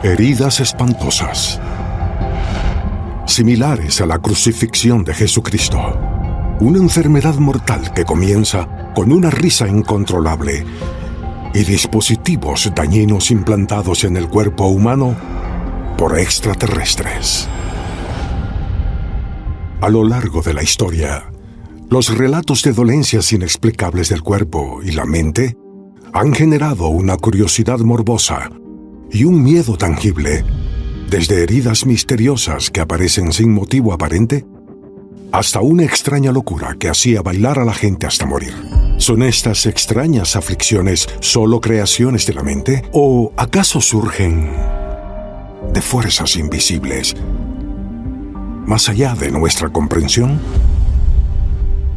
Heridas espantosas, similares a la crucifixión de Jesucristo. Una enfermedad mortal que comienza con una risa incontrolable y dispositivos dañinos implantados en el cuerpo humano por extraterrestres. A lo largo de la historia, los relatos de dolencias inexplicables del cuerpo y la mente han generado una curiosidad morbosa y un miedo tangible, desde heridas misteriosas que aparecen sin motivo aparente hasta una extraña locura que hacía bailar a la gente hasta morir. ¿Son estas extrañas aflicciones solo creaciones de la mente? ¿O acaso surgen de fuerzas invisibles más allá de nuestra comprensión?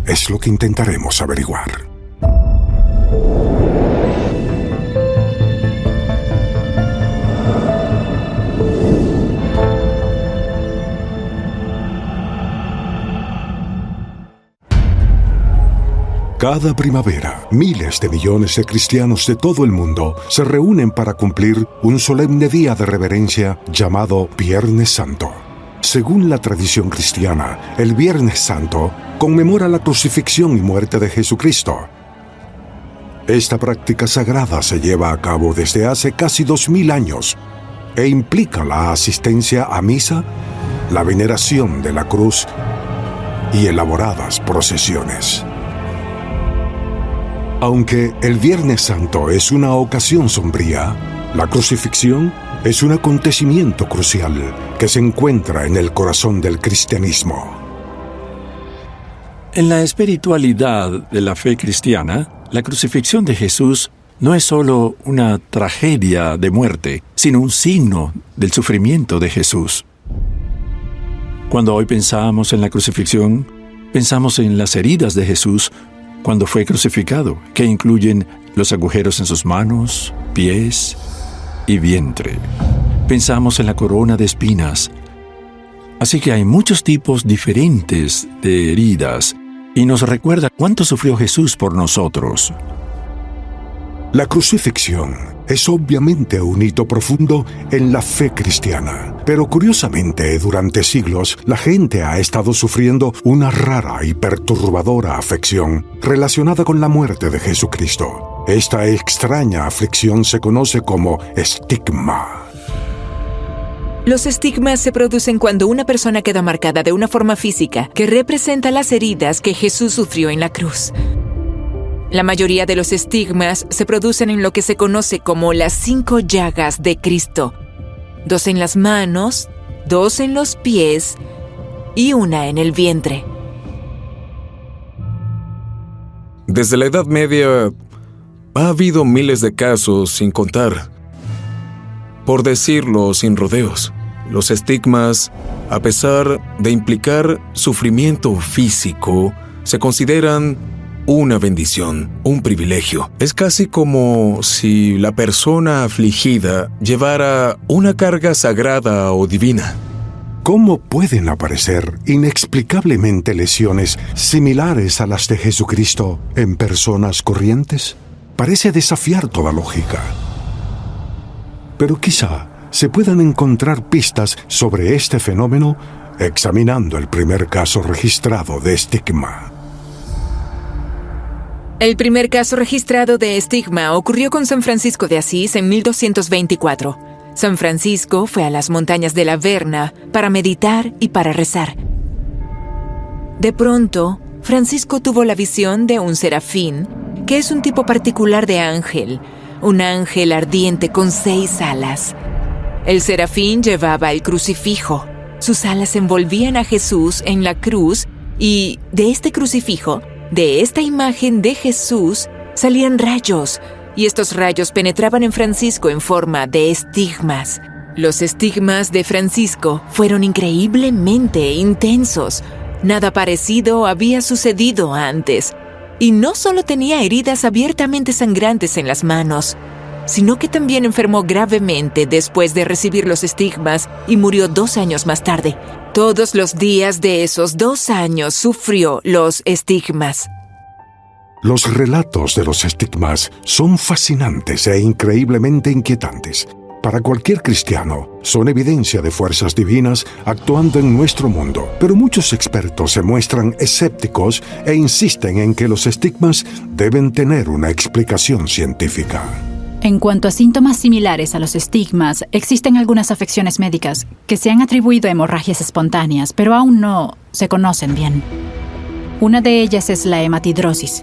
Es lo que intentaremos averiguar. Cada primavera, miles de millones de cristianos de todo el mundo se reúnen para cumplir un solemne día de reverencia llamado Viernes Santo. Según la tradición cristiana, el Viernes Santo conmemora la crucifixión y muerte de Jesucristo. Esta práctica sagrada se lleva a cabo desde hace casi 2000 años e implica la asistencia a misa, la veneración de la cruz y elaboradas procesiones. Aunque el Viernes Santo es una ocasión sombría, la crucifixión es un acontecimiento crucial que se encuentra en el corazón del cristianismo. En la espiritualidad de la fe cristiana, la crucifixión de Jesús no es solo una tragedia de muerte, sino un signo del sufrimiento de Jesús. Cuando hoy pensamos en la crucifixión, pensamos en las heridas de Jesús cuando fue crucificado, que incluyen los agujeros en sus manos, pies y vientre. Pensamos en la corona de espinas. Así que hay muchos tipos diferentes de heridas y nos recuerda cuánto sufrió Jesús por nosotros. La crucifixión es obviamente un hito profundo en la fe cristiana, pero curiosamente durante siglos la gente ha estado sufriendo una rara y perturbadora afección relacionada con la muerte de Jesucristo. Esta extraña aflicción se conoce como estigma. Los estigmas se producen cuando una persona queda marcada de una forma física que representa las heridas que Jesús sufrió en la cruz. La mayoría de los estigmas se producen en lo que se conoce como las 5 llagas de Cristo: 2 en las manos, 2 en los pies y 1 en el vientre. Desde la Edad Media ha habido miles de casos sin contar. Por decirlo sin rodeos, los estigmas, a pesar de implicar sufrimiento físico, se consideran una bendición, un privilegio. Es casi como si la persona afligida llevara una carga sagrada o divina. ¿Cómo pueden aparecer inexplicablemente lesiones similares a las de Jesucristo en personas corrientes? Parece desafiar toda lógica. Pero quizá se puedan encontrar pistas sobre este fenómeno examinando el primer caso registrado de estigma. El primer caso registrado de estigma ocurrió con San Francisco de Asís en 1224. San Francisco fue a las montañas del Averna para meditar y para rezar. De pronto, Francisco tuvo la visión de un serafín, que es un tipo particular de ángel, un ángel ardiente con 6 alas. El serafín llevaba el crucifijo. Sus alas envolvían a Jesús en la cruz y de este crucifijo, de esta imagen de Jesús, salían rayos, y estos rayos penetraban en Francisco en forma de estigmas. Los estigmas de Francisco fueron increíblemente intensos. Nada parecido había sucedido antes. Y no solo tenía heridas abiertamente sangrantes en las manos, sino que también enfermó gravemente después de recibir los estigmas y murió 2 años más tarde. Todos los días de esos 2 años sufrió los estigmas. Los relatos de los estigmas son fascinantes e increíblemente inquietantes. para cualquier cristiano, son evidencia de fuerzas divinas actuando en nuestro mundo. Pero muchos expertos se muestran escépticos e insisten en que los estigmas deben tener una explicación científica. En cuanto a síntomas similares a los estigmas, existen algunas afecciones médicas que se han atribuido a hemorragias espontáneas, pero aún no se conocen bien. Una de ellas es la hematidrosis.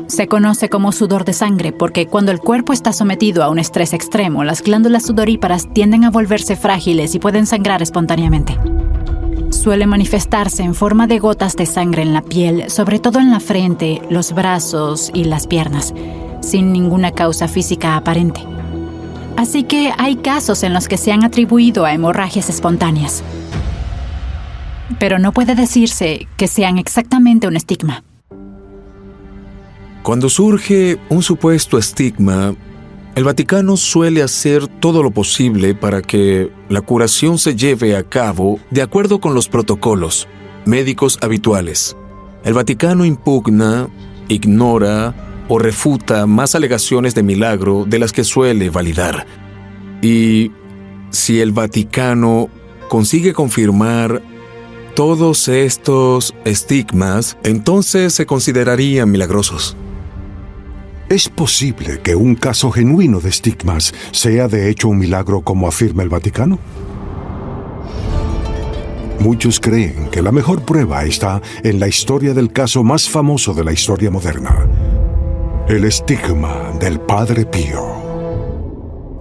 Se conoce como sudor de sangre porque cuando el cuerpo está sometido a un estrés extremo, las glándulas sudoríparas tienden a volverse frágiles y pueden sangrar espontáneamente. Suele manifestarse en forma de gotas de sangre en la piel, sobre todo en la frente, los brazos y las piernas, sin ninguna causa física aparente. Así que hay casos en los que se han atribuido a hemorragias espontáneas. Pero no puede decirse que sean exactamente un estigma. Cuando surge un supuesto estigma, el Vaticano suele hacer todo lo posible para que la curación se lleve a cabo de acuerdo con los protocolos médicos habituales. El Vaticano impugna, ignora o refuta más alegaciones de milagro de las que suele validar. Y si el Vaticano consigue confirmar todos estos estigmas, entonces se considerarían milagrosos. ¿Es posible que un caso genuino de estigmas sea de hecho un milagro como afirma el Vaticano? Muchos creen que la mejor prueba está en la historia del caso más famoso de la historia moderna: el estigma del Padre Pío.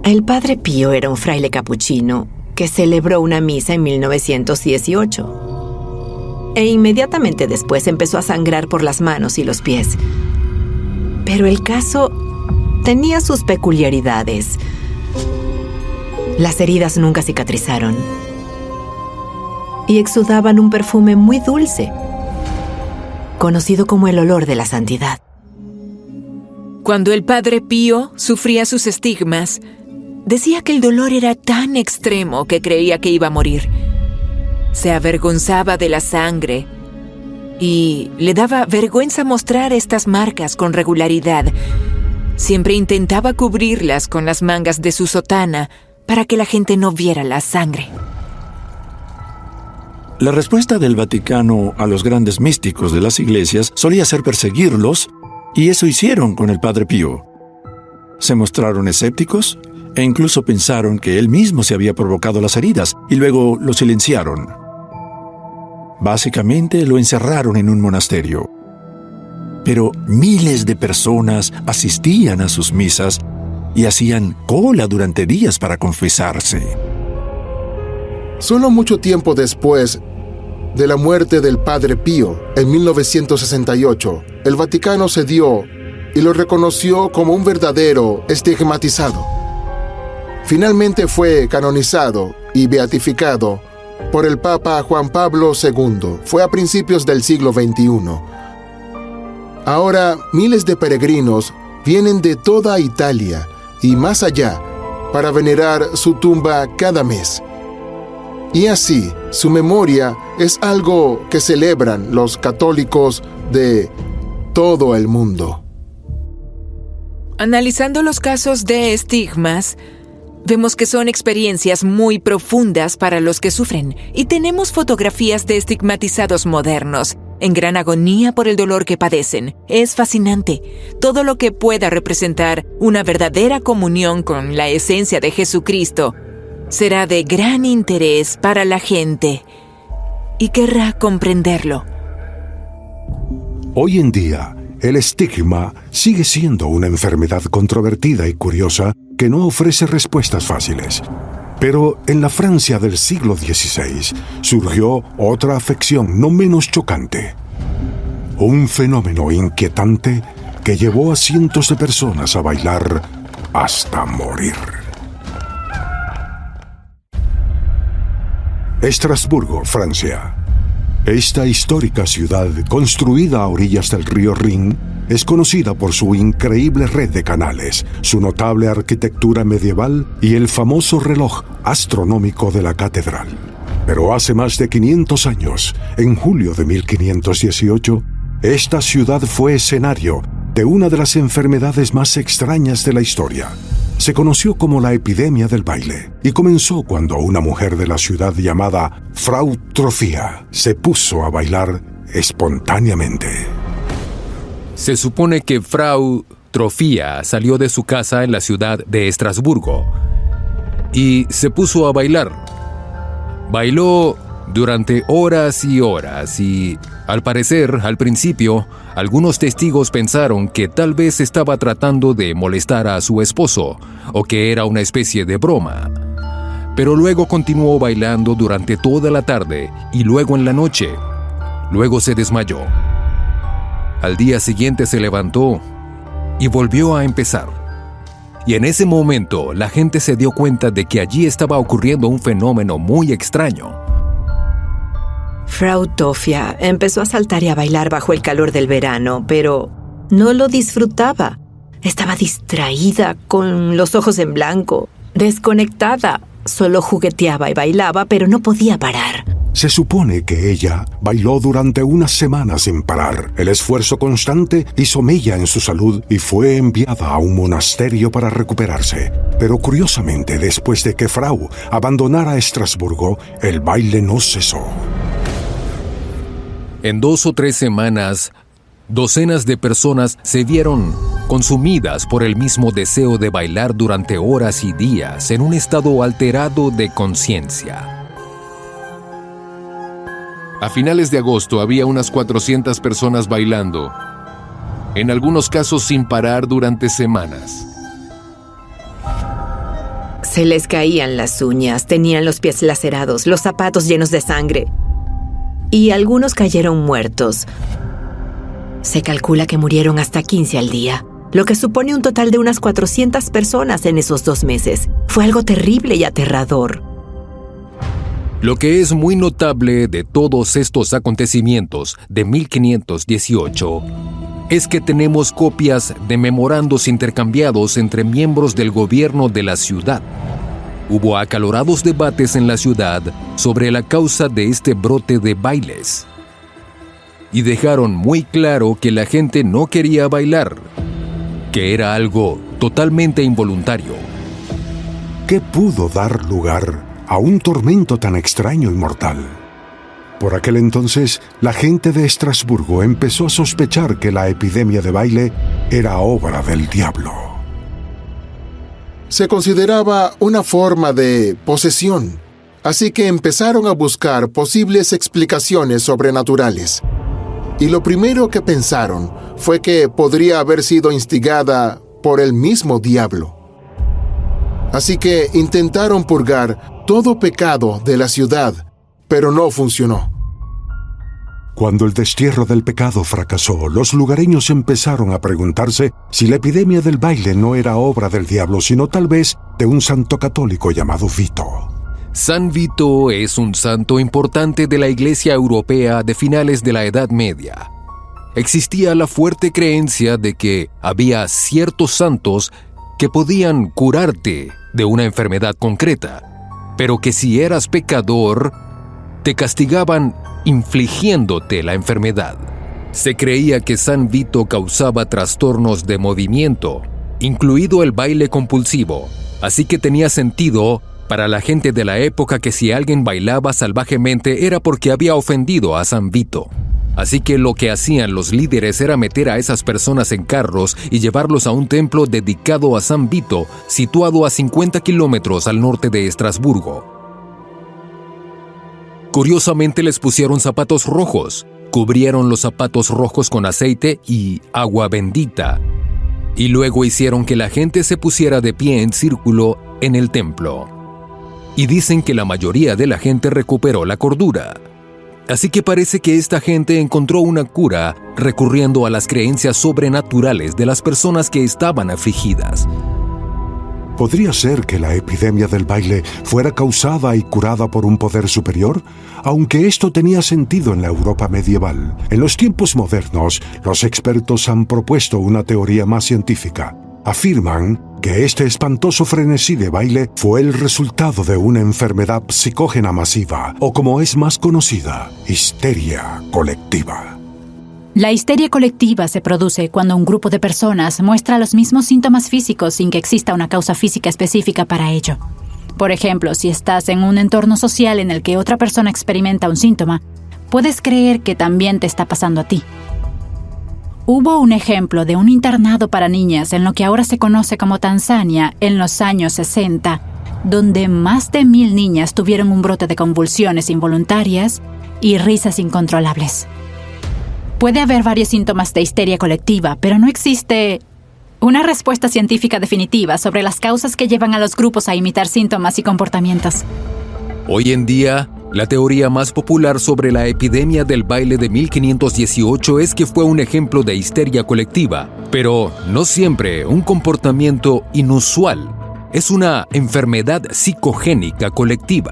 El Padre Pío era un fraile capuchino que celebró una misa en 1918. E inmediatamente después empezó a sangrar por las manos y los pies. Pero el caso tenía sus peculiaridades. Las heridas nunca cicatrizaron y exudaban un perfume muy dulce, conocido como el olor de la santidad. Cuando el Padre Pío sufría sus estigmas, decía que el dolor era tan extremo que creía que iba a morir. Se avergonzaba de la sangre y le daba vergüenza mostrar estas marcas con regularidad. Siempre intentaba cubrirlas con las mangas de su sotana para que la gente no viera la sangre. La respuesta del Vaticano a los grandes místicos de las iglesias solía ser perseguirlos, y eso hicieron con el Padre Pío. Se mostraron escépticos e incluso pensaron que él mismo se había provocado las heridas y luego lo silenciaron. Básicamente lo encerraron en un monasterio. Pero miles de personas asistían a sus misas y hacían cola durante días para confesarse. Solo mucho tiempo después de la muerte del Padre Pío, en 1968, el Vaticano cedió y lo reconoció como un verdadero estigmatizado. Finalmente fue canonizado y beatificado por el Papa Juan Pablo II. Fue a principios del siglo XXI. Ahora, miles de peregrinos vienen de toda Italia y más allá para venerar su tumba cada mes. Y así, su memoria es algo que celebran los católicos de todo el mundo. Analizando los casos de estigmas, vemos que son experiencias muy profundas para los que sufren, y tenemos fotografías de estigmatizados modernos, en gran agonía por el dolor que padecen. Es fascinante. Todo lo que pueda representar una verdadera comunión con la esencia de Jesucristo será de gran interés para la gente y querrá comprenderlo. Hoy en día, el estigma sigue siendo una enfermedad controvertida y curiosa que no ofrece respuestas fáciles. Pero en la Francia del siglo XVI surgió otra afección no menos chocante. Un fenómeno inquietante que llevó a cientos de personas a bailar hasta morir. Estrasburgo, Francia. Esta histórica ciudad, construida a orillas del río Rin, es conocida por su increíble red de canales, su notable arquitectura medieval y el famoso reloj astronómico de la catedral. Pero hace más de 500 años, en julio de 1518, esta ciudad fue escenario de una de las enfermedades más extrañas de la historia. se conoció como la epidemia del baile y comenzó cuando una mujer de la ciudad llamada Frau Trophia se puso a bailar espontáneamente. Se supone que Frau Trophia salió de su casa en la ciudad de Estrasburgo y se puso a bailar. Bailó durante horas y horas y, al parecer, al principio, algunos testigos pensaron que tal vez estaba tratando de molestar a su esposo o que era una especie de broma. Pero luego continuó bailando durante toda la tarde y luego en la noche. Luego se desmayó. Al día siguiente se levantó y volvió a empezar. Y en ese momento la gente se dio cuenta de que allí estaba ocurriendo un fenómeno muy extraño. Frau Trophia empezó a saltar y a bailar bajo el calor del verano, pero no lo disfrutaba. Estaba distraída, con los ojos en blanco, desconectada. Solo jugueteaba y bailaba, pero no podía parar. Se supone que ella bailó durante unas semanas sin parar. El esfuerzo constante hizo mella en su salud y fue enviada a un monasterio para recuperarse. Pero curiosamente, después de que Frau abandonara Estrasburgo, el baile no cesó. En 2 o 3 semanas, docenas de personas se vieron consumidas por el mismo deseo de bailar durante horas y días en un estado alterado de conciencia. A finales de agosto había unas 400 personas bailando, en algunos casos sin parar durante semanas. Se les caían las uñas, tenían los pies lacerados, los zapatos llenos de sangre. Y algunos cayeron muertos. Se calcula que murieron hasta 15 al día, lo que supone un total de unas 400 personas en esos 2 meses. Fue algo terrible y aterrador. Lo que es muy notable de todos estos acontecimientos de 1518 es que tenemos copias de memorandos intercambiados entre miembros del gobierno de la ciudad. Hubo acalorados debates en la ciudad sobre la causa de este brote de bailes. Y dejaron muy claro que la gente no quería bailar, que era algo totalmente involuntario. ¿Qué pudo dar lugar a un tormento tan extraño y mortal? Por aquel entonces, la gente de Estrasburgo empezó a sospechar que la epidemia de baile era obra del diablo. Se consideraba una forma de posesión, así que empezaron a buscar posibles explicaciones sobrenaturales. Y lo primero que pensaron fue que podría haber sido instigada por el mismo diablo. Así que intentaron purgar todo pecado de la ciudad, pero no funcionó. Cuando el destierro del pecado fracasó, los lugareños empezaron a preguntarse si la epidemia del baile no era obra del diablo, sino tal vez de un santo católico llamado Vito. San Vito es un santo importante de la Iglesia europea de finales de la Edad Media. Existía la fuerte creencia de que había ciertos santos que podían curarte de una enfermedad concreta, pero que si eras pecador, te castigaban infligiéndote la enfermedad. Se creía que San Vito causaba trastornos de movimiento, incluido el baile compulsivo, así que tenía sentido para la gente de la época que si alguien bailaba salvajemente era porque había ofendido a San Vito. Así que lo que hacían los líderes era meter a esas personas en carros y llevarlos a un templo dedicado a San Vito, situado a 50 kilómetros al norte de Estrasburgo. Curiosamente les pusieron zapatos rojos, cubrieron los zapatos rojos con aceite y agua bendita, y luego hicieron que la gente se pusiera de pie en círculo en el templo. Y dicen que la mayoría de la gente recuperó la cordura. Así que parece que esta gente encontró una cura recurriendo a las creencias sobrenaturales de las personas que estaban afligidas. ¿Podría ser que la epidemia del baile fuera causada y curada por un poder superior? Aunque esto tenía sentido en la Europa medieval, en los tiempos modernos, los expertos han propuesto una teoría más científica. Afirman que este espantoso frenesí de baile fue el resultado de una enfermedad psicógena masiva, o como es más conocida, histeria colectiva. La histeria colectiva se produce cuando un grupo de personas muestra los mismos síntomas físicos sin que exista una causa física específica para ello. Por ejemplo, si estás en un entorno social en el que otra persona experimenta un síntoma, puedes creer que también te está pasando a ti. Hubo un ejemplo de un internado para niñas en lo que ahora se conoce como Tanzania en los años 60, donde más de 1,000 niñas tuvieron un brote de convulsiones involuntarias y risas incontrolables. Puede haber varios síntomas de histeria colectiva, pero no existe una respuesta científica definitiva sobre las causas que llevan a los grupos a imitar síntomas y comportamientos. Hoy en día, la teoría más popular sobre la epidemia del baile de 1518 es que fue un ejemplo de histeria colectiva, pero no siempre un comportamiento inusual. Es una enfermedad psicogénica colectiva.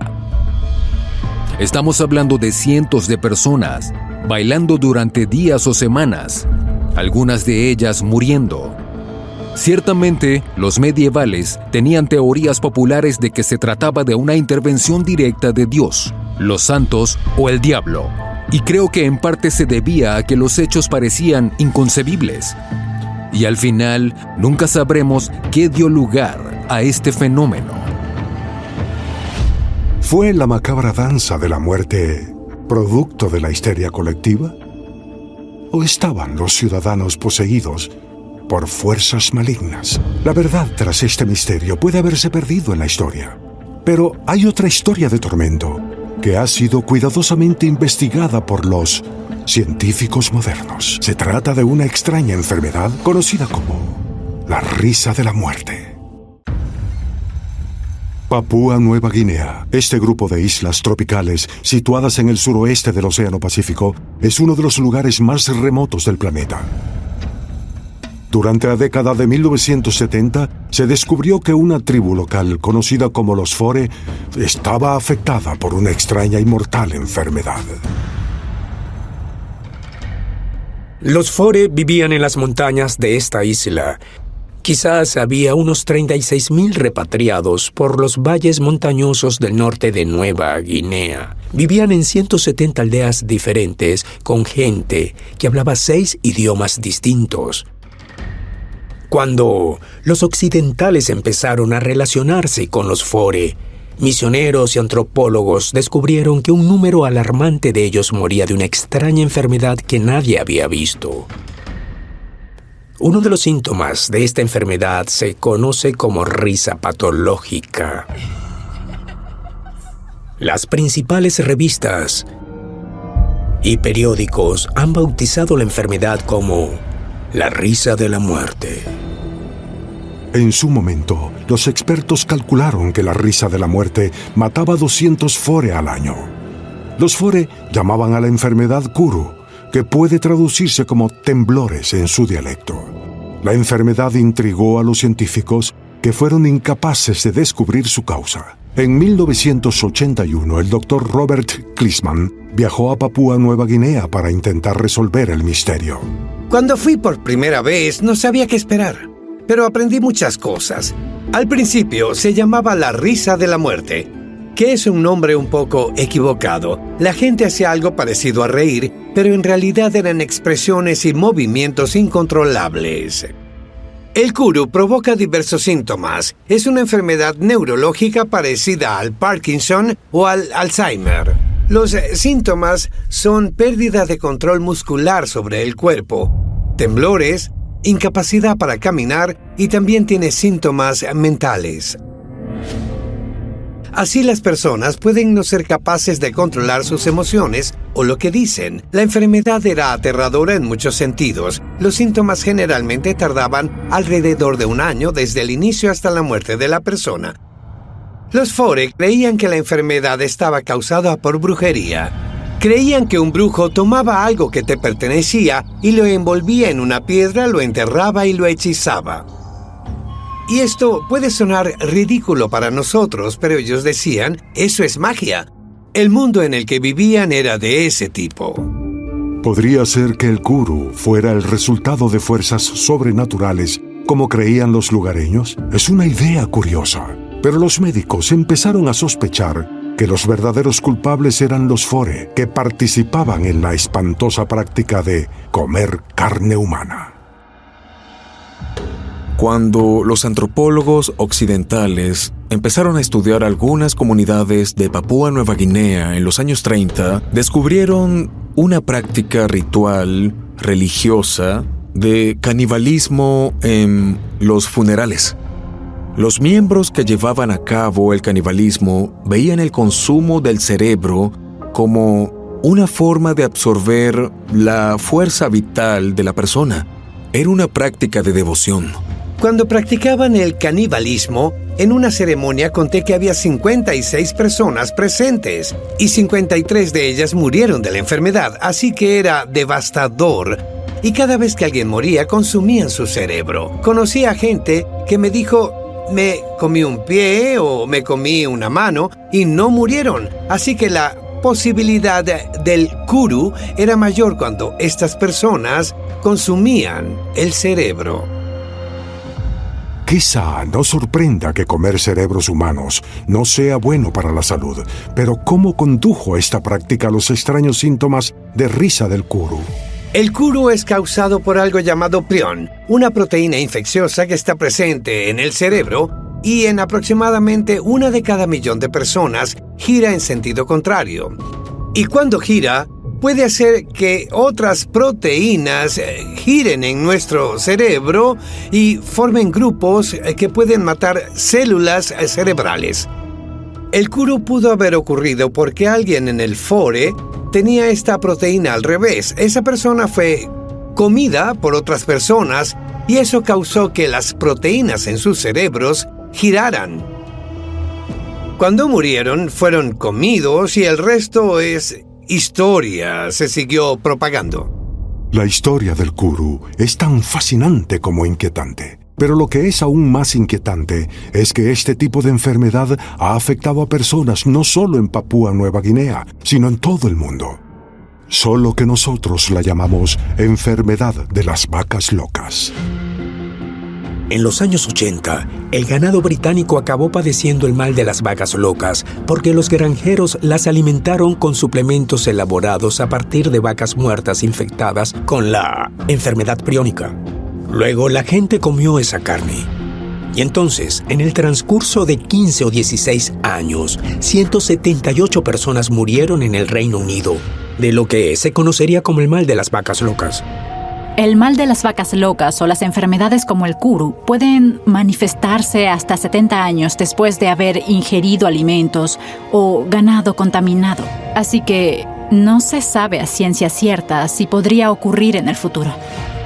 Estamos hablando de cientos de personas bailando durante días o semanas, algunas de ellas muriendo. Ciertamente, los medievales tenían teorías populares de que se trataba de una intervención directa de Dios, los santos o el diablo, y creo que en parte se debía a que los hechos parecían inconcebibles. Y al final, nunca sabremos qué dio lugar a este fenómeno. ¿Fue la macabra danza de la muerte producto de la histeria colectiva? ¿O estaban los ciudadanos poseídos por fuerzas malignas? La verdad tras este misterio puede haberse perdido en la historia. Pero hay otra historia de tormento que ha sido cuidadosamente investigada por los científicos modernos. Se trata de una extraña enfermedad conocida como la risa de la muerte. Papúa Nueva Guinea. Este grupo de islas tropicales, situadas en el suroeste del Océano Pacífico, es uno de los lugares más remotos del planeta. Durante la década de 1970, se descubrió que una tribu local, conocida como los Fore, estaba afectada por una extraña y mortal enfermedad. Los Fore vivían en las montañas de esta isla. Quizás había unos 36,000 repatriados por los valles montañosos del norte de Nueva Guinea. Vivían en 170 aldeas diferentes, con gente que hablaba 6 idiomas distintos. Cuando los occidentales empezaron a relacionarse con los Fore, misioneros y antropólogos descubrieron que un número alarmante de ellos moría de una extraña enfermedad que nadie había visto. Uno de los síntomas de esta enfermedad se conoce como risa patológica. Las principales revistas y periódicos han bautizado la enfermedad como la risa de la muerte. En su momento, los expertos calcularon que la risa de la muerte mataba 200 Fore al año. Los Fore llamaban a la enfermedad Kuru, que puede traducirse como temblores en su dialecto. La enfermedad intrigó a los científicos, que fueron incapaces de descubrir su causa. En 1981, el Dr. Robert Klisman viajó a Papúa Nueva Guinea para intentar resolver el misterio. Cuando fui por primera vez, no sabía qué esperar, pero aprendí muchas cosas. Al principio se llamaba la risa de la muerte, que es un nombre un poco equivocado. La gente hacía algo parecido a reír, pero en realidad eran expresiones y movimientos incontrolables. El Kuru provoca diversos síntomas. Es una enfermedad neurológica parecida al Parkinson o al Alzheimer. Los síntomas son pérdida de control muscular sobre el cuerpo, temblores, incapacidad para caminar y también tiene síntomas mentales. Así las personas pueden no ser capaces de controlar sus emociones o lo que dicen. La enfermedad era aterradora en muchos sentidos. Los síntomas generalmente tardaban alrededor de 1 año desde el inicio hasta la muerte de la persona. Los Fore creían que la enfermedad estaba causada por brujería. Creían que un brujo tomaba algo que te pertenecía y lo envolvía en una piedra, lo enterraba y lo hechizaba. Y esto puede sonar ridículo para nosotros, pero ellos decían, eso es magia. El mundo en el que vivían era de ese tipo. ¿Podría ser que el Kuru fuera el resultado de fuerzas sobrenaturales, como creían los lugareños? Es una idea curiosa, pero los médicos empezaron a sospechar que los verdaderos culpables eran los fore, que participaban en la espantosa práctica de comer carne humana. Cuando los antropólogos occidentales empezaron a estudiar algunas comunidades de Papúa Nueva Guinea en los años 30, descubrieron una práctica ritual religiosa de canibalismo en los funerales. Los miembros que llevaban a cabo el canibalismo veían el consumo del cerebro como una forma de absorber la fuerza vital de la persona. Era una práctica de devoción. Cuando practicaban el canibalismo, en una ceremonia conté que había 56 personas presentes y 53 de ellas murieron de la enfermedad, así que era devastador. Y cada vez que alguien moría, consumían su cerebro. Conocí a gente que me dijo, me comí un pie o me comí una mano y no murieron. Así que la posibilidad del kuru era mayor cuando estas personas consumían el cerebro. Quizá nos sorprenda que comer cerebros humanos no sea bueno para la salud, pero ¿cómo condujo esta práctica a los extraños síntomas de risa del kuru? El kuru es causado por algo llamado prion, una proteína infecciosa que está presente en el cerebro y en aproximadamente 1 de cada 1.000.000 de personas gira en sentido contrario. Y cuando gira, puede hacer que otras proteínas giren en nuestro cerebro y formen grupos que pueden matar células cerebrales. El kuru pudo haber ocurrido porque alguien en el fore tenía esta proteína al revés. Esa persona fue comida por otras personas y eso causó que las proteínas en sus cerebros giraran. Cuando murieron, fueron comidos y el resto es historia, se siguió propagando. La historia del kuru es tan fascinante como inquietante. Pero lo que es aún más inquietante es que este tipo de enfermedad ha afectado a personas no solo en Papúa Nueva Guinea, sino en todo el mundo. Solo que nosotros la llamamos enfermedad de las vacas locas. En los años 80, el ganado británico acabó padeciendo el mal de las vacas locas porque los granjeros las alimentaron con suplementos elaborados a partir de vacas muertas infectadas con la enfermedad priónica. Luego la gente comió esa carne. Y entonces, en el transcurso de 15 o 16 años, 178 personas murieron en el Reino Unido, de lo que se conocería como el mal de las vacas locas. El mal de las vacas locas o las enfermedades como el kuru pueden manifestarse hasta 70 años después de haber ingerido alimentos o ganado contaminado. Así que no se sabe a ciencia cierta si podría ocurrir en el futuro.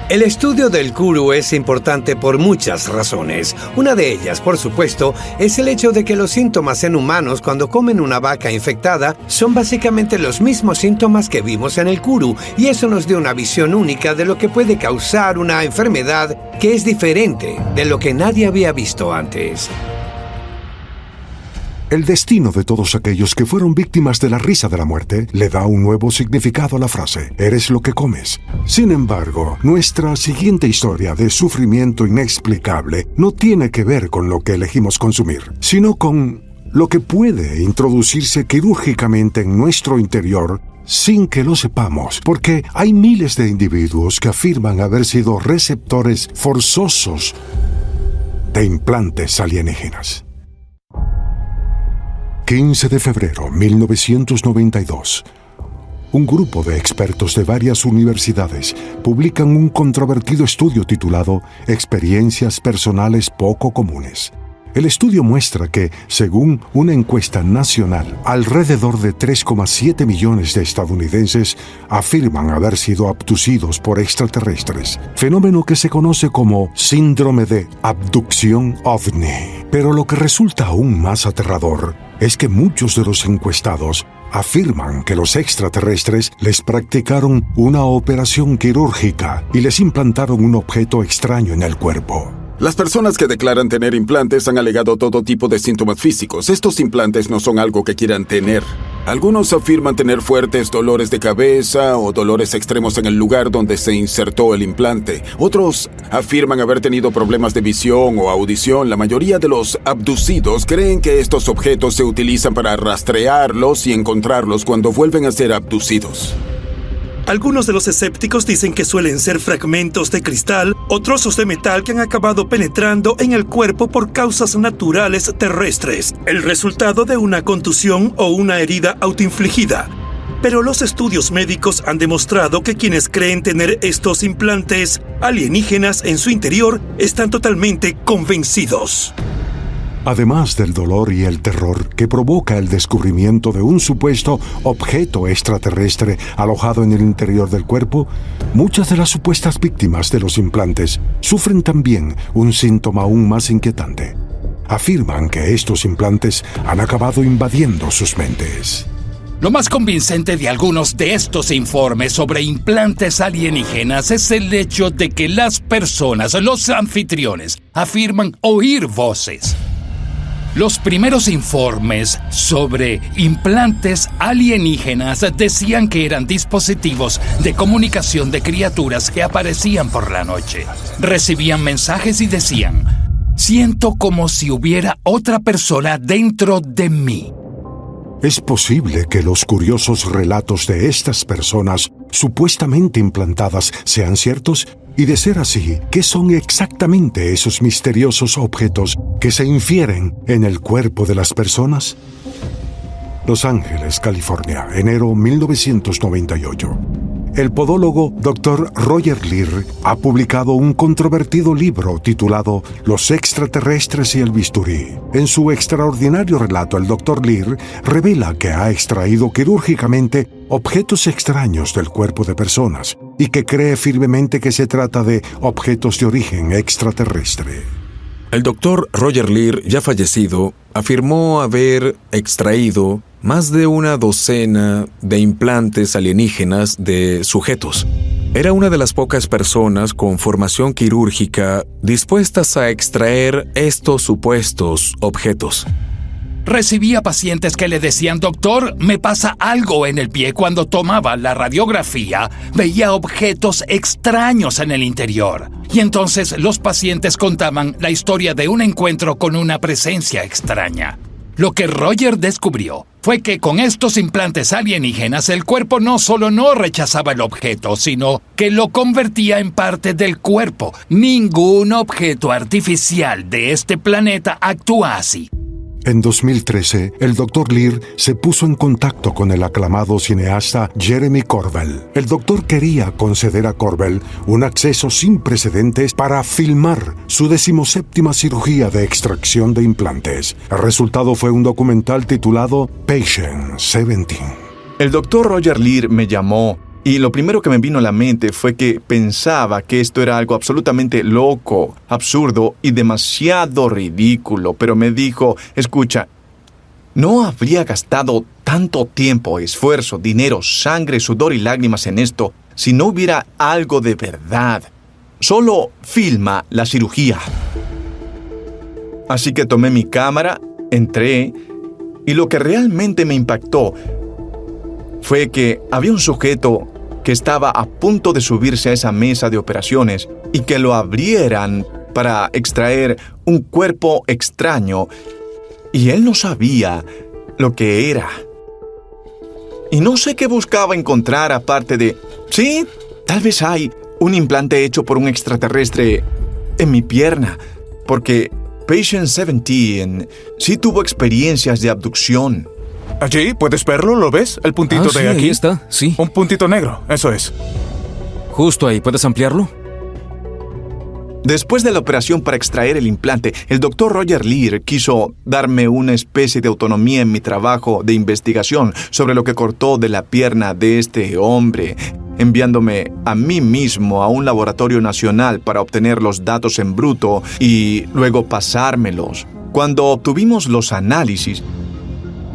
El estudio del kuru es importante por muchas razones. Una de ellas, por supuesto, es el hecho de que los síntomas en humanos cuando comen una vaca infectada son básicamente los mismos síntomas que vimos en el kuru, y eso nos dio una visión única de lo que puede causar una enfermedad que es diferente de lo que nadie había visto antes. El destino de todos aquellos que fueron víctimas de la risa de la muerte le da un nuevo significado a la frase, eres lo que comes. Sin embargo, nuestra siguiente historia de sufrimiento inexplicable no tiene que ver con lo que elegimos consumir, sino con lo que puede introducirse quirúrgicamente en nuestro interior sin que lo sepamos, porque hay miles de individuos que afirman haber sido receptores forzosos de implantes alienígenas. 15 de febrero de 1992. Un grupo de expertos de varias universidades publican un controvertido estudio titulado Experiencias personales poco comunes. El estudio muestra que, según una encuesta nacional, alrededor de 3,7 millones de estadounidenses afirman haber sido abducidos por extraterrestres, fenómeno que se conoce como síndrome de abducción ovni. Pero lo que resulta aún más aterrador es que muchos de los encuestados afirman que los extraterrestres les practicaron una operación quirúrgica y les implantaron un objeto extraño en el cuerpo. Las personas que declaran tener implantes han alegado todo tipo de síntomas físicos. Estos implantes no son algo que quieran tener. Algunos afirman tener fuertes dolores de cabeza o dolores extremos en el lugar donde se insertó el implante. Otros afirman haber tenido problemas de visión o audición. La mayoría de los abducidos creen que estos objetos se utilizan para rastrearlos y encontrarlos cuando vuelven a ser abducidos. Algunos de los escépticos dicen que suelen ser fragmentos de cristal o trozos de metal que han acabado penetrando en el cuerpo por causas naturales terrestres, el resultado de una contusión o una herida autoinfligida. Pero los estudios médicos han demostrado que quienes creen tener estos implantes alienígenas en su interior están totalmente convencidos. Además del dolor y el terror que provoca el descubrimiento de un supuesto objeto extraterrestre alojado en el interior del cuerpo, muchas de las supuestas víctimas de los implantes sufren también un síntoma aún más inquietante. Afirman que estos implantes han acabado invadiendo sus mentes. Lo más convincente de algunos de estos informes sobre implantes alienígenas es el hecho de que las personas, los anfitriones, afirman oír voces. Los primeros informes sobre implantes alienígenas decían que eran dispositivos de comunicación de criaturas que aparecían por la noche. Recibían mensajes y decían: siento como si hubiera otra persona dentro de mí. Es posible que los curiosos relatos de estas personas supuestamente implantadas sean ciertos, y de ser así, ¿qué son exactamente esos misteriosos objetos que se infieren en el cuerpo de las personas? Los Ángeles, California, enero 1998. El podólogo Dr. Roger Leir ha publicado un controvertido libro titulado Los extraterrestres y el bisturí. En su extraordinario relato, el Dr. Leir revela que ha extraído quirúrgicamente objetos extraños del cuerpo de personas y que cree firmemente que se trata de objetos de origen extraterrestre. El doctor Roger Leir, ya fallecido, afirmó haber extraído más de una docena de implantes alienígenas de sujetos. Era una de las pocas personas con formación quirúrgica dispuestas a extraer estos supuestos objetos. Recibía pacientes que le decían: doctor, me pasa algo en el pie. Cuando tomaba la radiografía, veía objetos extraños en el interior. Y entonces los pacientes contaban la historia de un encuentro con una presencia extraña. Lo que Roger descubrió fue que con estos implantes alienígenas el cuerpo no solo no rechazaba el objeto, sino que lo convertía en parte del cuerpo. Ningún objeto artificial de este planeta actúa así. En 2013, el Dr. Leir se puso en contacto con el aclamado cineasta Jeremy Corbell. El doctor quería conceder a Corbell un acceso sin precedentes para filmar su 17ª cirugía de extracción de implantes. El resultado fue un documental titulado Patient 17. El Dr. Roger Leir me llamó y lo primero que me vino a la mente fue que pensaba que esto era algo absolutamente loco, absurdo y demasiado ridículo, pero me dijo: escucha, no habría gastado tanto tiempo, esfuerzo, dinero, sangre, sudor y lágrimas en esto si no hubiera algo de verdad. Solo filma la cirugía. Así que tomé mi cámara, entré, y lo que realmente me impactó fue que había un sujeto que estaba a punto de subirse a esa mesa de operaciones y que lo abrieran para extraer un cuerpo extraño, y él no sabía lo que era. Y no sé qué buscaba encontrar aparte de: sí, tal vez hay un implante hecho por un extraterrestre en mi pierna, porque Patient 17 sí tuvo experiencias de abducción. Allí, ¿puedes verlo? ¿Lo ves? El puntito de aquí. Ahí está, sí. Un puntito negro, eso es. Justo ahí, ¿puedes ampliarlo? Después de la operación para extraer el implante, el Dr. Roger Leir quiso darme una especie de autonomía en mi trabajo de investigación sobre lo que cortó de la pierna de este hombre, enviándome a mí mismo a un laboratorio nacional para obtener los datos en bruto y luego pasármelos. Cuando obtuvimos los análisis,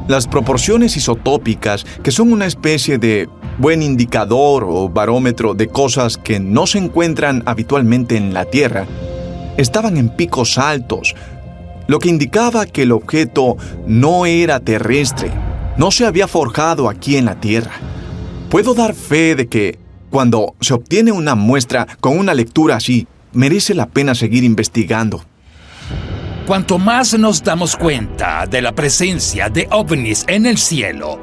las proporciones isotópicas, que son una especie de buen indicador o barómetro de cosas que no se encuentran habitualmente en la Tierra, estaban en picos altos, lo que indicaba que el objeto no era terrestre. no se había forjado aquí en la Tierra. Puedo dar fe de que cuando se obtiene una muestra con una lectura así, merece la pena seguir investigando. Cuanto más nos damos cuenta de la presencia de ovnis en el cielo,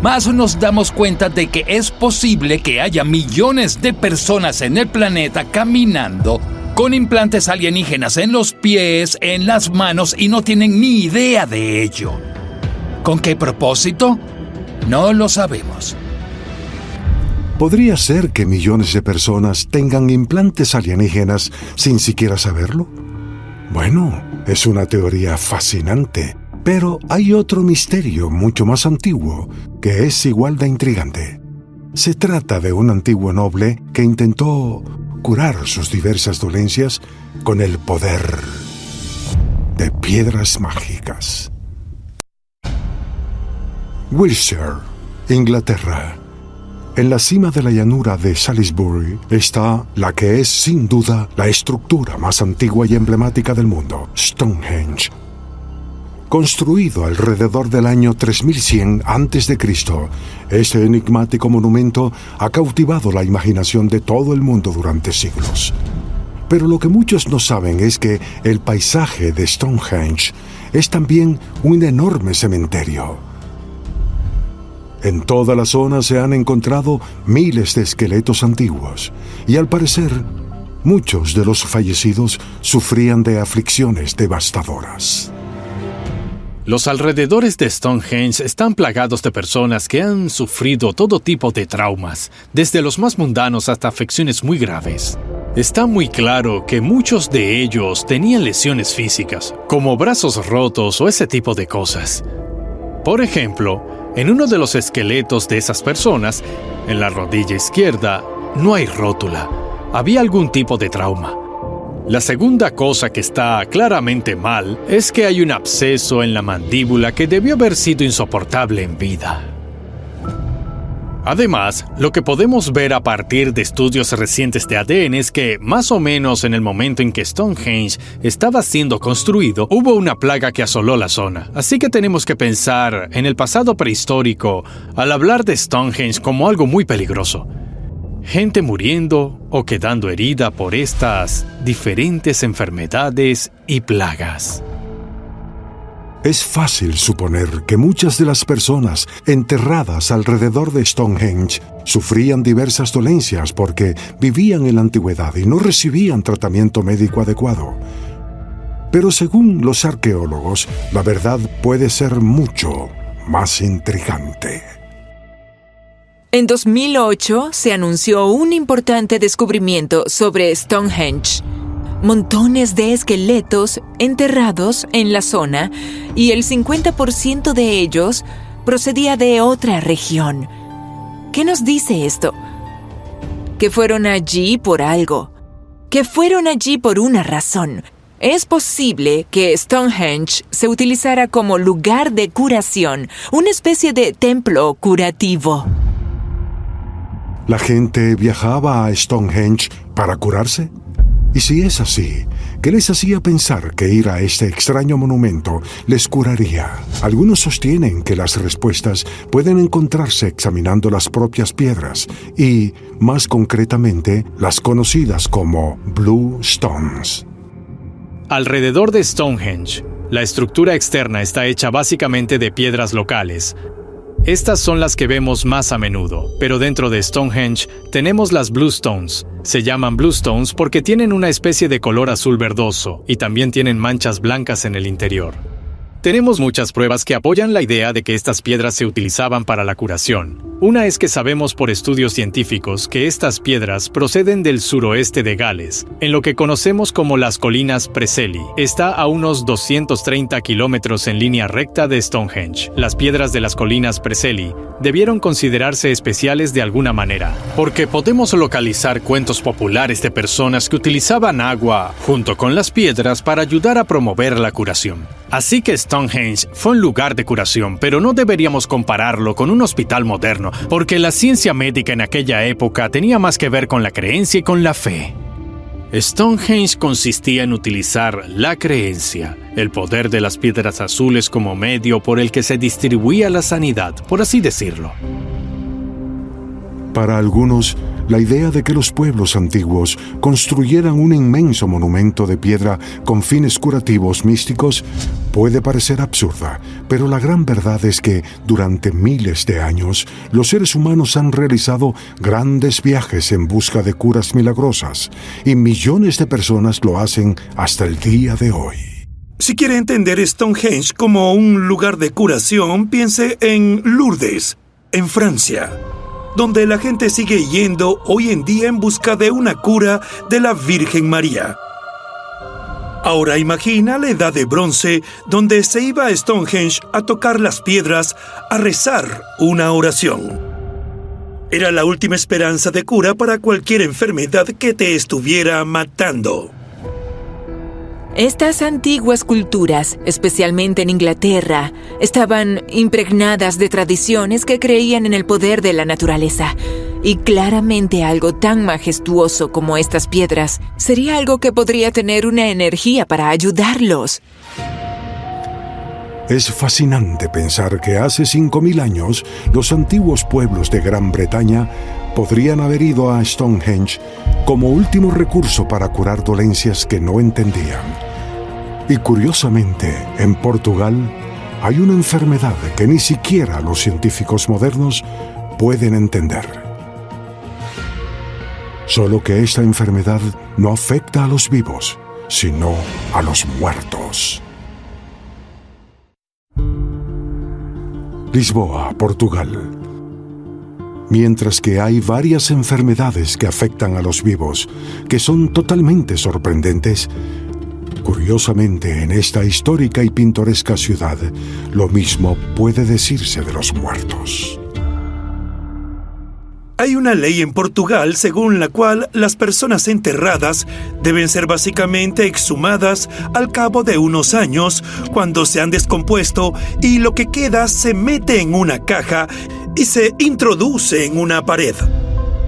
más nos damos cuenta de que es posible que haya millones de personas en el planeta caminando con implantes alienígenas en los pies, en las manos, y no tienen ni idea de ello. ¿Con qué propósito? No lo sabemos. ¿Podría ser que millones de personas tengan implantes alienígenas sin siquiera saberlo? Bueno, es una teoría fascinante, pero hay otro misterio mucho más antiguo que es igual de intrigante. Se trata de un antiguo noble que intentó curar sus diversas dolencias con el poder de piedras mágicas. Wiltshire, Inglaterra. En la cima de la llanura de Salisbury está la que es sin duda la estructura más antigua y emblemática del mundo, Stonehenge. Construido alrededor del año 3100 a.C., este enigmático monumento ha cautivado la imaginación de todo el mundo durante siglos. Pero lo que muchos no saben es que el paisaje de Stonehenge es también un enorme cementerio. En toda la zona se han encontrado miles de esqueletos antiguos y al parecer muchos de los fallecidos sufrían de aflicciones devastadoras. Los alrededores de Stonehenge están plagados de personas que han sufrido todo tipo de traumas, desde los más mundanos hasta afecciones muy graves. Está muy claro que muchos de ellos tenían lesiones físicas, como brazos rotos o ese tipo de cosas. Por ejemplo, en uno de los esqueletos de esas personas, en la rodilla izquierda, no hay rótula. Había algún tipo de trauma. La segunda cosa que está claramente mal es que hay un absceso en la mandíbula que debió haber sido insoportable en vida. Además, lo que podemos ver a partir de estudios recientes de ADN es que, más o menos en el momento en que Stonehenge estaba siendo construido, hubo una plaga que asoló la zona. Así que tenemos que pensar en el pasado prehistórico al hablar de Stonehenge como algo muy peligroso. Gente muriendo o quedando herida por estas diferentes enfermedades y plagas. Es fácil suponer que muchas de las personas enterradas alrededor de Stonehenge sufrían diversas dolencias porque vivían en la antigüedad y no recibían tratamiento médico adecuado. Pero según los arqueólogos, la verdad puede ser mucho más intrigante. En 2008 se anunció un importante descubrimiento sobre Stonehenge. Montones de esqueletos enterrados en la zona y el 50% de ellos procedía de otra región. ¿Qué nos dice esto? Que fueron allí por algo. Que fueron allí por una razón. Es posible que Stonehenge se utilizara como lugar de curación, una especie de templo curativo. ¿La gente viajaba a Stonehenge para curarse? Y si es así, ¿qué les hacía pensar que ir a este extraño monumento les curaría? Algunos sostienen que las respuestas pueden encontrarse examinando las propias piedras y, más concretamente, las conocidas como Blue Stones. Alrededor de Stonehenge, la estructura externa está hecha básicamente de piedras locales. Estas son las que vemos más a menudo, pero dentro de Stonehenge tenemos las Blue Stones. Se llaman Blue Stones porque tienen una especie de color azul verdoso y también tienen manchas blancas en el interior. Tenemos muchas pruebas que apoyan la idea de que estas piedras se utilizaban para la curación. Una es que sabemos por estudios científicos que estas piedras proceden del suroeste de Gales, en lo que conocemos como las colinas Preseli. Está a unos 230 kilómetros en línea recta de Stonehenge. Las piedras de las colinas Preseli debieron considerarse especiales de alguna manera, porque podemos localizar cuentos populares de personas que utilizaban agua junto con las piedras para ayudar a promover la curación. Así que Stonehenge fue un lugar de curación, pero no deberíamos compararlo con un hospital moderno, porque la ciencia médica en aquella época tenía más que ver con la creencia y con la fe. Stonehenge consistía en utilizar la creencia, el poder de las piedras azules como medio por el que se distribuía la sanidad, por así decirlo. Para algunos, la idea de que los pueblos antiguos construyeran un inmenso monumento de piedra con fines curativos místicos puede parecer absurda, pero la gran verdad es que durante miles de años los seres humanos han realizado grandes viajes en busca de curas milagrosas y millones de personas lo hacen hasta el día de hoy. Si quiere entender Stonehenge como un lugar de curación, piense en Lourdes, en Francia, donde la gente sigue yendo hoy en día en busca de una cura de la Virgen María. Ahora imagina la Edad de Bronce, donde se iba a Stonehenge a tocar las piedras, a rezar una oración. Era la última esperanza de cura para cualquier enfermedad que te estuviera matando. Estas antiguas culturas, especialmente en Inglaterra, estaban impregnadas de tradiciones que creían en el poder de la naturaleza. Y claramente algo tan majestuoso como estas piedras sería algo que podría tener una energía para ayudarlos. Es fascinante pensar que hace 5.000 años los antiguos pueblos de Gran Bretaña podrían haber ido a Stonehenge como último recurso para curar dolencias que no entendían. Y curiosamente, en Portugal hay una enfermedad que ni siquiera los científicos modernos pueden entender. Solo que esta enfermedad no afecta a los vivos, sino a los muertos. Lisboa, Portugal. Mientras que hay varias enfermedades que afectan a los vivos, que son totalmente sorprendentes, curiosamente en esta histórica y pintoresca ciudad, lo mismo puede decirse de los muertos. Hay una ley en Portugal según la cual las personas enterradas deben ser básicamente exhumadas al cabo de unos años cuando se han descompuesto y lo que queda se mete en una caja y se introduce en una pared.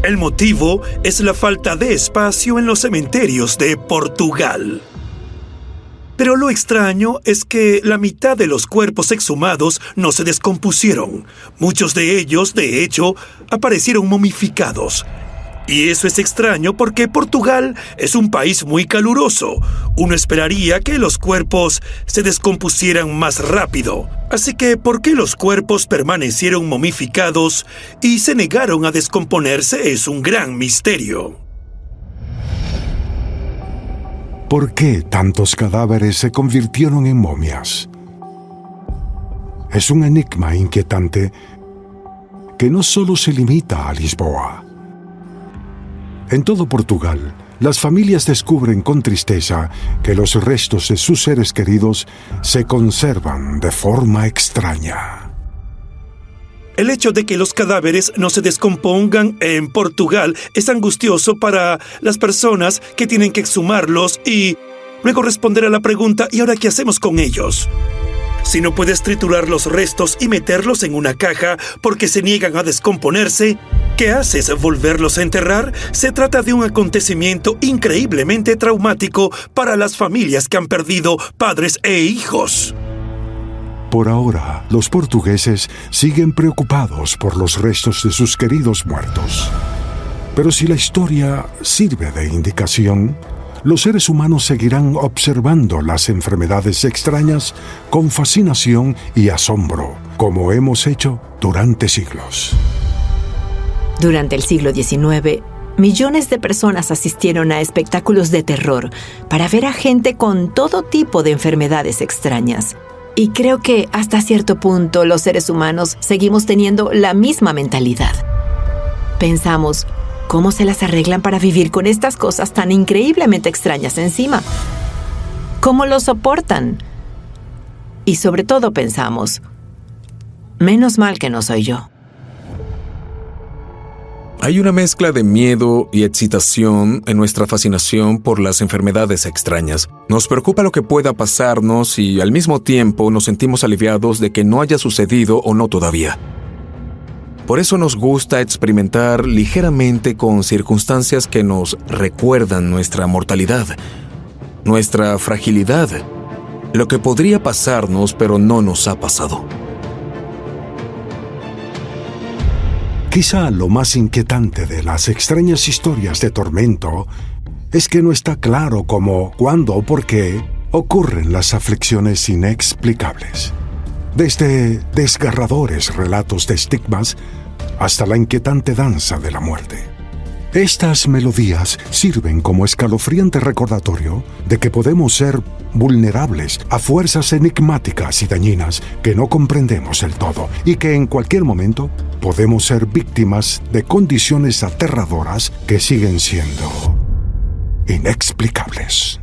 El motivo es la falta de espacio en los cementerios de Portugal. Pero lo extraño es que la mitad de los cuerpos exhumados no se descompusieron. Muchos de ellos, de hecho, aparecieron momificados. Y eso es extraño porque Portugal es un país muy caluroso. Uno esperaría que los cuerpos se descompusieran más rápido. Así que, ¿por qué los cuerpos permanecieron momificados y se negaron a descomponerse? Es un gran misterio. ¿Por qué tantos cadáveres se convirtieron en momias? Es un enigma inquietante que no solo se limita a Lisboa. En todo Portugal, las familias descubren con tristeza que los restos de sus seres queridos se conservan de forma extraña. El hecho de que los cadáveres no se descompongan en Portugal es angustioso para las personas que tienen que exhumarlos y luego responder a la pregunta ¿y ahora qué hacemos con ellos? Si no puedes triturar los restos y meterlos en una caja porque se niegan a descomponerse, ¿qué haces? ¿Volverlos a enterrar? Se trata de un acontecimiento increíblemente traumático para las familias que han perdido padres e hijos. Por ahora, los portugueses siguen preocupados por los restos de sus queridos muertos. Pero si la historia sirve de indicación, los seres humanos seguirán observando las enfermedades extrañas con fascinación y asombro, como hemos hecho durante siglos. Durante el siglo XIX, millones de personas asistieron a espectáculos de terror para ver a gente con todo tipo de enfermedades extrañas. Y creo que hasta cierto punto los seres humanos seguimos teniendo la misma mentalidad. Pensamos, ¿cómo se las arreglan para vivir con estas cosas tan increíblemente extrañas encima? ¿Cómo lo soportan? Y sobre todo pensamos, menos mal que no soy yo. Hay una mezcla de miedo y excitación en nuestra fascinación por las enfermedades extrañas. Nos preocupa lo que pueda pasarnos y al mismo tiempo nos sentimos aliviados de que no haya sucedido o no todavía. Por eso nos gusta experimentar ligeramente con circunstancias que nos recuerdan nuestra mortalidad, nuestra fragilidad, lo que podría pasarnos pero no nos ha pasado. Quizá lo más inquietante de las extrañas historias de tormento es que no está claro cómo, cuándo o por qué ocurren las aflicciones inexplicables. Desde desgarradores relatos de estigmas hasta la inquietante danza de la muerte. Estas melodías sirven como escalofriante recordatorio de que podemos ser vulnerables a fuerzas enigmáticas y dañinas que no comprendemos del todo y que en cualquier momento podemos ser víctimas de condiciones aterradoras que siguen siendo inexplicables.